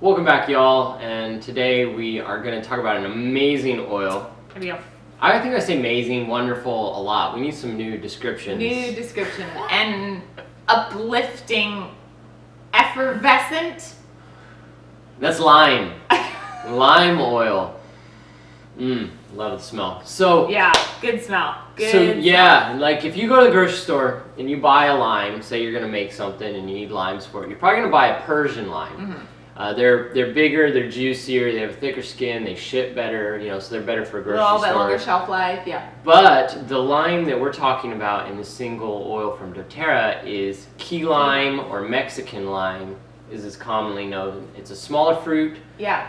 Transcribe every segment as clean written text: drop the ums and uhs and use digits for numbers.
Welcome back, y'all, and today we are going to talk about an amazing oil. Here we go. I think I say amazing, wonderful a lot. We need some new descriptions. New description. And uplifting, effervescent. That's lime. Lime oil. Love the smell. So yeah, good smell. Good smell. Like if you go to the grocery store and you buy a lime, say you're going to make something and you need limes for it, you're probably going to buy a Persian lime. They're bigger, they're juicier, they have a thicker skin, they ship better, so they're better for a grocery store. A little bit longer shelf life, yeah. But the lime that we're talking about in the single oil from doTERRA is key lime, or Mexican lime, as it's commonly known. It's a smaller fruit,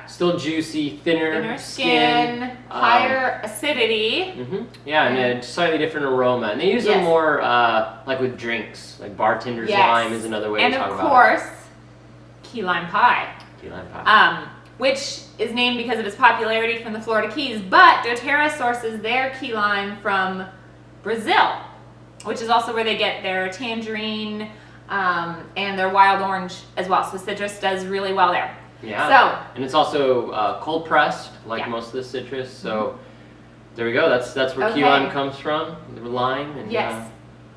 still juicy, thinner skin, higher acidity. Yeah, and a slightly different aroma. And they use them more like with drinks, like bartender's lime is another way to talk about it. And of course, key lime pie. Key lime pie. Which is named because of its popularity from the Florida Keys, but doTERRA sources their key lime from Brazil, which is also where they get their tangerine and their wild orange as well. So citrus does really well there. Yeah. So, and it's also cold pressed, like most of the citrus. So there we go. That's where key lime comes from. The lime. And,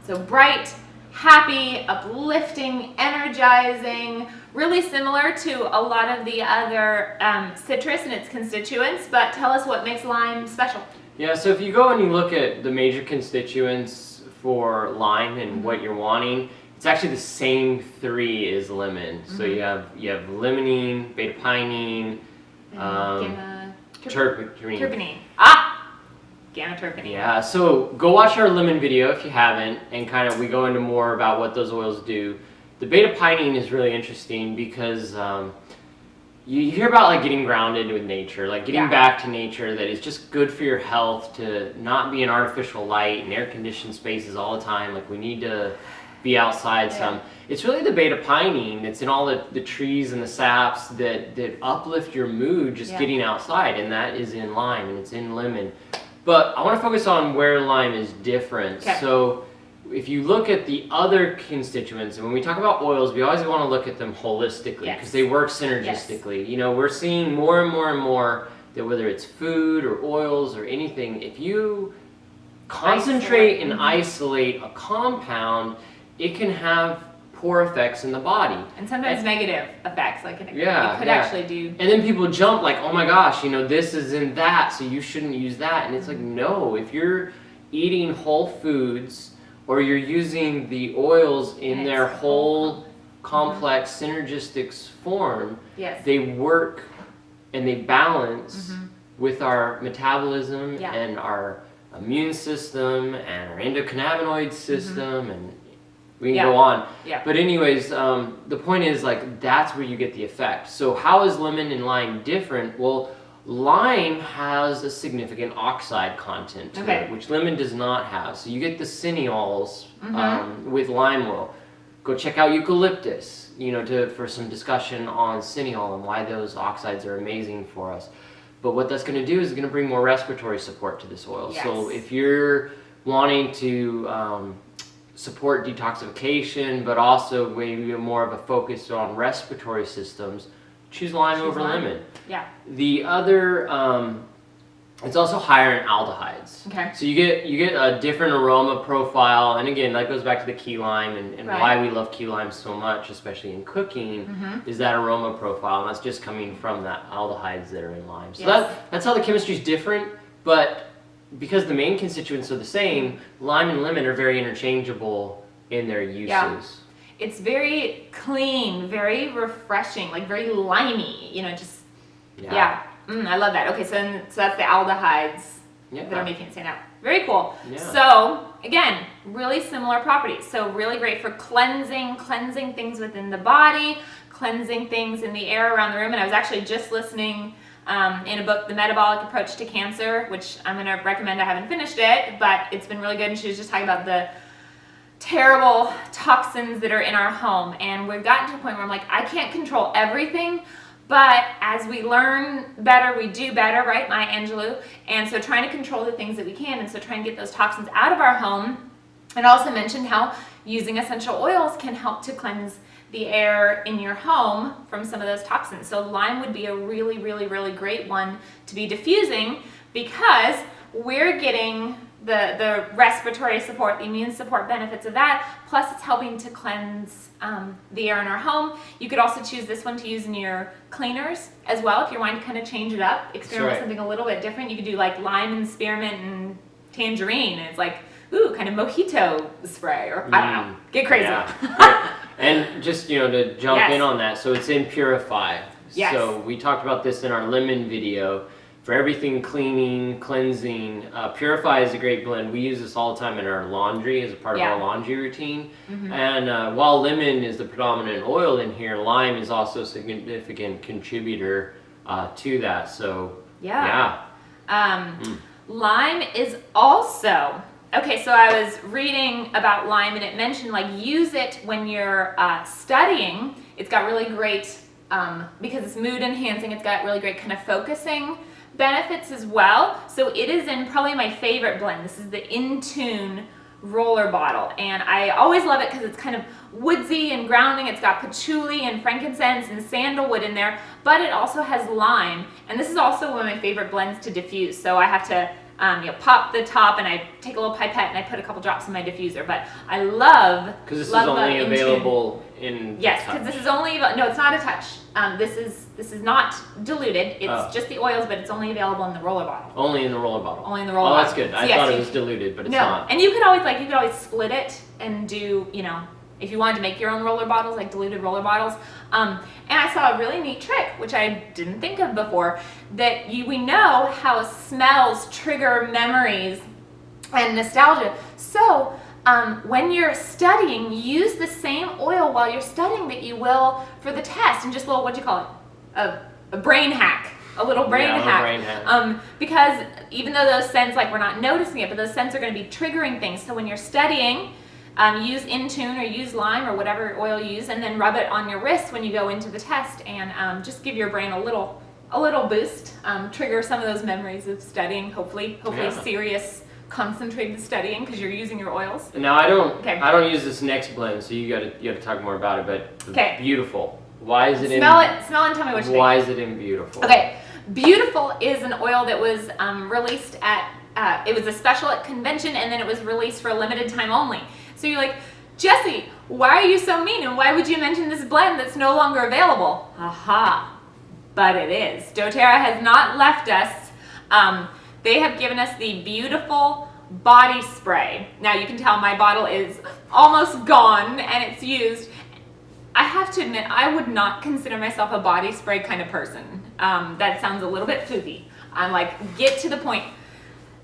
So bright, happy, uplifting, energizing, really similar to a lot of the other citrus and its constituents, but tell us what makes lime special. Yeah, so if you go and you look at the major constituents for lime and what you're wanting, it's actually the same three as lemon. So you have limonene, beta-pinene, terpene. Gamma-terpene. Yeah, so go watch our lemon video if you haven't, and we go into more about what those oils do. The beta-pinene is really interesting because you hear about like getting grounded with nature, like getting back to nature that is just good for your health, to not be in artificial light and air-conditioned spaces all the time. Like we need to be outside some. It's really the beta-pinene that's in all the trees and the saps that uplift your mood just getting outside, and that is in lime and it's in lemon. But I want to focus on where lime is different. So if you look at the other constituents, and when we talk about oils, we always want to look at them holistically because they work synergistically. We're seeing more and more and more that whether it's food or oils or anything, if you concentrate and isolate a compound, it can have poor effects in the body. And sometimes negative effects, like it could actually do. And then people jump like, oh my gosh, this is in that, so you shouldn't use that. And it's like, no, if you're eating whole foods or you're using the oils in their whole complex synergistic form, they work and they balance with our metabolism and our immune system and our endocannabinoid system, and we can go on. But anyways, the point is, like, that's where you get the effect. So how is lemon and lime different? Well, lime has a significant oxide content to it, which lemon does not have. So you get the cineols with lime oil. Go check out Eucalyptus, for some discussion on cineol and why those oxides are amazing for us. But what that's going to do is it's going to bring more respiratory support to this oil. So if you're wanting to support detoxification, but also maybe more of a focus on respiratory systems, choose lime over lemon. The other, it's also higher in aldehydes. So you get a different aroma profile, and again, that goes back to the key lime and why we love key lime so much, especially in cooking, is that aroma profile, and that's just coming from the aldehydes that are in lime. So that's how the chemistry is different, but because the main constituents are the same, lime and lemon are very interchangeable in their uses. It's very clean, very refreshing, like very limey, I love that. Okay, so that's the aldehydes that are making it stand out. Very cool. So again, really similar properties. So really great for cleansing things within the body, cleansing things in the air around the room. And I was actually just listening in a book, The Metabolic Approach to Cancer, which I'm going to recommend. I haven't finished it, but it's been really good. And she was just talking about the terrible toxins that are in our home. And we've gotten to a point where I'm like, I can't control everything, but as we learn better, we do better, right, Maya Angelou? And so trying to control the things that we can, and so trying to get those toxins out of our home. And also mentioned how using essential oils can help to cleanse the air in your home from some of those toxins. So lime would be a really, really, really great one to be diffusing, because we're getting the respiratory support, the immune support benefits of that, plus it's helping to cleanse the air in our home. You could also choose this one to use in your cleaners as well if you're wanting to kind of change it up, experiment with something a little bit different. You could do like lime and spearmint and tangerine, and it's like, ooh, kind of mojito spray, or I don't know, get crazy. Yeah. And just, to jump in on that, so it's in Purify. Yes. So we talked about this in our lemon video. For everything cleaning, cleansing, Purify is a great blend. We use this all the time in our laundry as a part of our laundry routine. And while lemon is the predominant oil in here, lime is also a significant contributor to that. So lime is also, okay, so I was reading about lime and it mentioned like use it when you're studying. It's got really great, because it's mood enhancing, it's got really great kind of focusing benefits as well. So it is in probably my favorite blend. This is the In Tune roller bottle, and I always love it because it's kind of woodsy and grounding. It's got patchouli and frankincense and sandalwood in there, but it also has lime, and this is also one of my favorite blends to diffuse. So I have to pop the top, and I take a little pipette and I put a couple drops in my diffuser. But I love, because this is only available in because this is only, no, it's not a touch. This is not diluted. It's just the oils, but it's only available in the roller bottle. Only in the roller bottle. Only in the roller bottle. Oh, that's good. I thought it was diluted, but it's not. And you could always split it and do, if you wanted to make your own roller bottles, like diluted roller bottles. And I saw a really neat trick, which I didn't think of before, that we know how smells trigger memories and nostalgia. So when you're studying, use the same oil while you're studying that you will for the test, and just a little, what do you call it? A brain hack. A little brain hack. Because even though those scents, like we're not noticing it, but those scents are going to be triggering things. So when you're studying, use In Tune or use lime or whatever oil you use, and then rub it on your wrist when you go into the test, and just give your brain a little boost, trigger some of those memories of studying, hopefully serious concentrated studying, because you're using your oils. Now I don't use this next blend, so you gotta talk more about it, but Beautiful. Why is it smell it and tell me what you think. Why is it in Beautiful? Okay, Beautiful is an oil that was released at it was a special at convention, and then it was released for a limited time only. So you're like, Jesse, why are you so mean, and why would you mention this blend that's no longer available? Aha, but it is. doTERRA has not left us. They have given us the Beautiful body spray. Now you can tell my bottle is almost gone and it's used. I have to admit, I would not consider myself a body spray kind of person. That sounds a little bit foofy. I'm like, get to the point.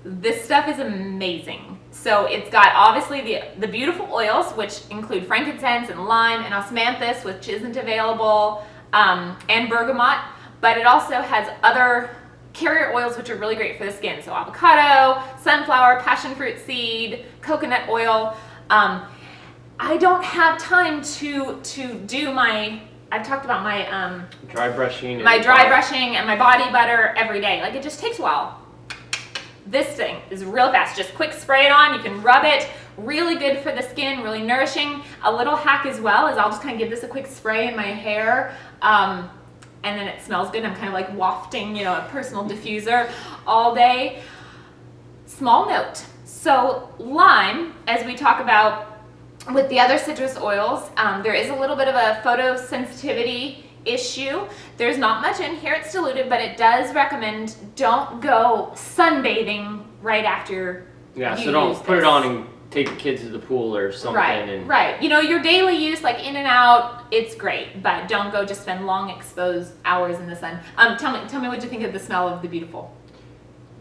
This stuff is amazing. So it's got obviously the beautiful oils, which include frankincense and lime and osmanthus, which isn't available, and bergamot, but it also has other carrier oils which are really great for the skin. So avocado, sunflower, passion fruit seed, coconut oil. I don't have time to do I've talked about my dry brushing and my body butter every day. Like, it just takes a while. This thing is real fast. Just quick spray it on. You can rub it. Really good for the skin, really nourishing. A little hack as well is I'll just kind of give this a quick spray in my hair. And then it smells good. I'm kind of like wafting, a personal diffuser all day. Small note. So lime, as we talk about with the other citrus oils, there is a little bit of a photosensitivity issue. There's not much in here. It's diluted, but it does recommend don't go sunbathing right after so don't put it on and take the kids to the pool or something. Right. Your daily use, like in and out, it's great, but don't go just spend long exposed hours in the sun. Tell me what you think of the smell of the Beautiful.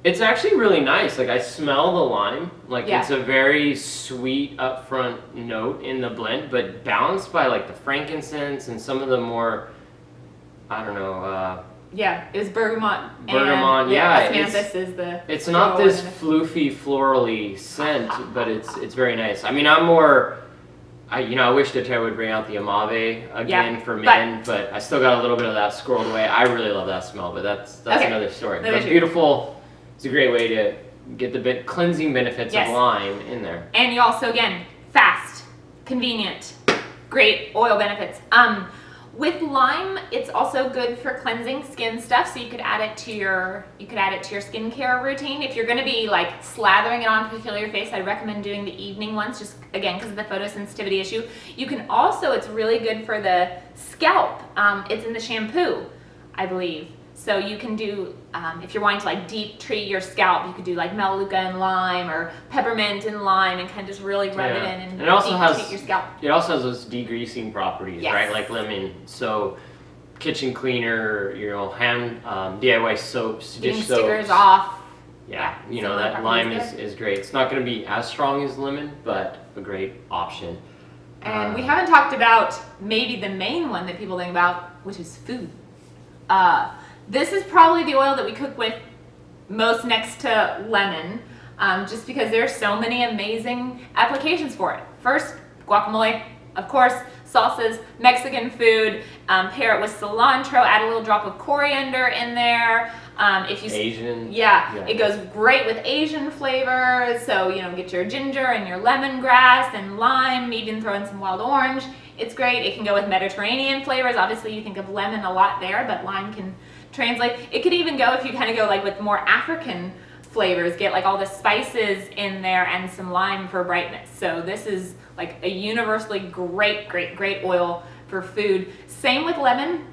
It's actually really nice. Like, I smell the lime. Like, it's a very sweet upfront note in the blend, but balanced by like the frankincense and some of the more, I don't know. It was bergamot. Osmanthus is the. It's not this floofy, florally scent, but it's very nice. I mean, I'm more. I wish doTERRA would bring out the Amave again for men, but I still got a little bit of that squirreled away. I really love that smell, but that's another story. But Beautiful. It's a great way to get the cleansing benefits of lime in there. And you also, again, fast, convenient, great oil benefits. With lime, it's also good for cleansing skin stuff, so you could add it to your skincare routine. If you're going to be like slathering it on particularly your face, I'd recommend doing the evening ones, just again because of the photosensitivity issue. You can also, it's really good for the scalp. It's in the shampoo, I believe. So you can do, if you're wanting to like deep treat your scalp, you could do like Melaleuca and lime or peppermint and lime and kind of just really rub it in and it also deep treat your scalp. It also has those degreasing properties, right? Like lemon. So kitchen cleaner, you know, hand DIY soaps, dish soaps. Stickers off. Yeah, you know, that lime is great. It's not going to be as strong as lemon, but a great option. And we haven't talked about maybe the main one that people think about, which is food. This is probably the oil that we cook with most next to lemon, just because there's so many amazing applications for it. First, guacamole, of course, salsas, Mexican food, pair it with cilantro, add a little drop of coriander in there. If you Asian. Yeah, it goes great with Asian flavors. So, you know, get your ginger and your lemongrass and lime, even throw in some wild orange. It's great. It can go with Mediterranean flavors. Obviously, you think of lemon a lot there, but lime can translate. It could even go if you kind of go like with more African flavors, get like all the spices in there and some lime for brightness. So this is like a universally great oil for food. Same with lemon.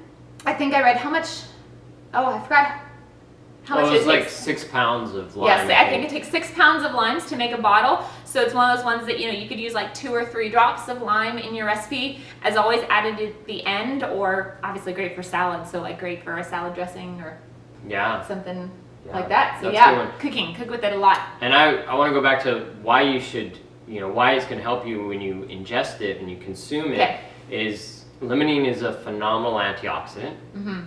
I think I read how much, I forgot how much it was like takes. 6 pounds of lime. Yes, I think it takes 6 pounds of limes to make a bottle. So it's one of those ones that, you know, you could use like 2 or 3 drops of lime in your recipe, as always added at the end, or obviously great for salad. So like great for a salad dressing or something like that. So cook with it a lot. And I want to go back to why you should, you know, why it's going to help you when you ingest it and you consume it is limonene is a phenomenal antioxidant.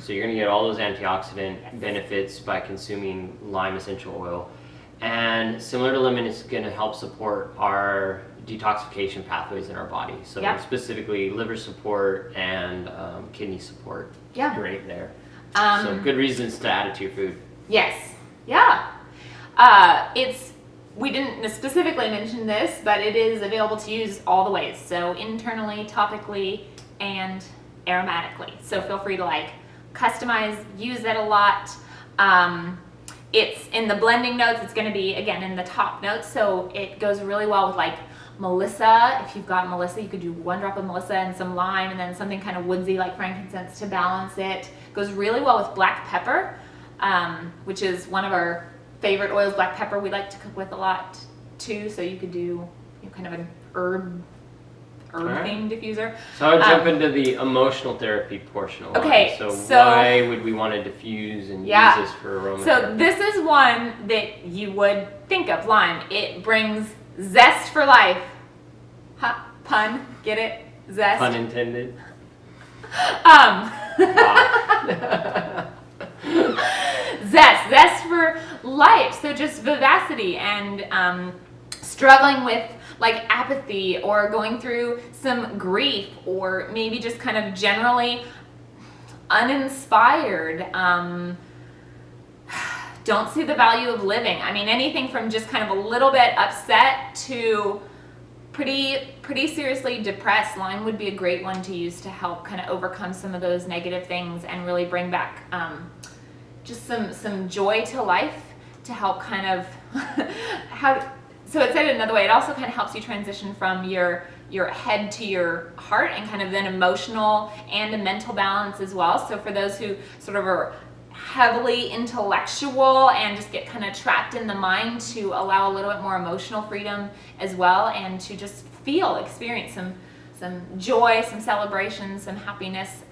So you're going to get all those antioxidant benefits by consuming lime essential oil. And similar to lemon, it's going to help support our detoxification pathways in our body. So specifically liver support and kidney support. Yeah. Great there. So good reasons to add it to your food. Yes. Yeah. We didn't specifically mention this, but it is available to use all the ways. So internally, topically, and aromatically. So feel free to like customize, use that a lot. It's in the blending notes, it's going to be again in the top notes, so it goes really well with like Melissa. If you've got Melissa, you could do 1 drop of Melissa and some lime and then something kind of woodsy like frankincense to balance it. Goes really well with black pepper, which is one of our favorite oils. Black pepper we like to cook with a lot too, so you could do, you know, kind of an herb themed diffuser. So I would jump into the emotional therapy portion of lime. So why would we want to diffuse and use this for aromatherapy? So this is one that you would think of, lime. It brings zest for life. Pun, get it? Zest. Pun intended. Zest for life. So just vivacity and struggling with like apathy or going through some grief or maybe just kind of generally uninspired, don't see the value of living. I mean, anything from just kind of a little bit upset to pretty seriously depressed. Lime would be a great one to use to help kind of overcome some of those negative things and really bring back just some joy to life, to help kind of so it said it another way, it also kind of helps you transition from your head to your heart and kind of then emotional and a mental balance as well. So for those who sort of are heavily intellectual and just get kind of trapped in the mind, to allow a little bit more emotional freedom as well, and to just experience some joy, some celebration, some happiness.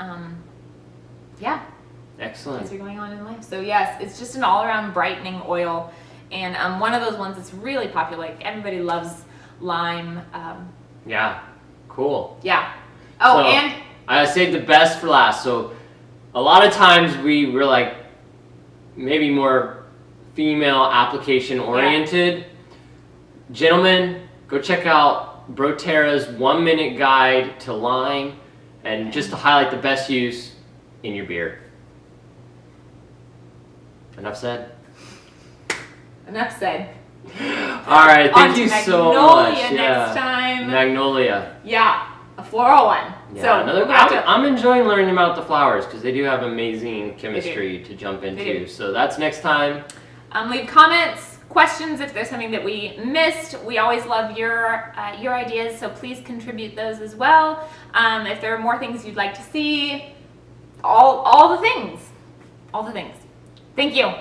Excellent. Things are going on in life. So yes, it's just an all-around brightening oil. And one of those ones that's really popular, like everybody loves lime. Yeah, cool. Yeah. Oh, so, and I saved the best for last. So a lot of times we're like maybe more female application oriented. Gentlemen, go check out doTERRA's 1-minute guide to lime, and just to highlight the best use in your beer. Enough said? Enough said. All right, thank you so much. Magnolia next time. Magnolia. Yeah. a floral one. Yeah, So I'm enjoying learning about the flowers because they do have amazing chemistry to jump into. So that's next time. Leave comments, questions if there's something that we missed. We always love your ideas, so please contribute those as well. If there are more things you'd like to see, all the things. Thank you.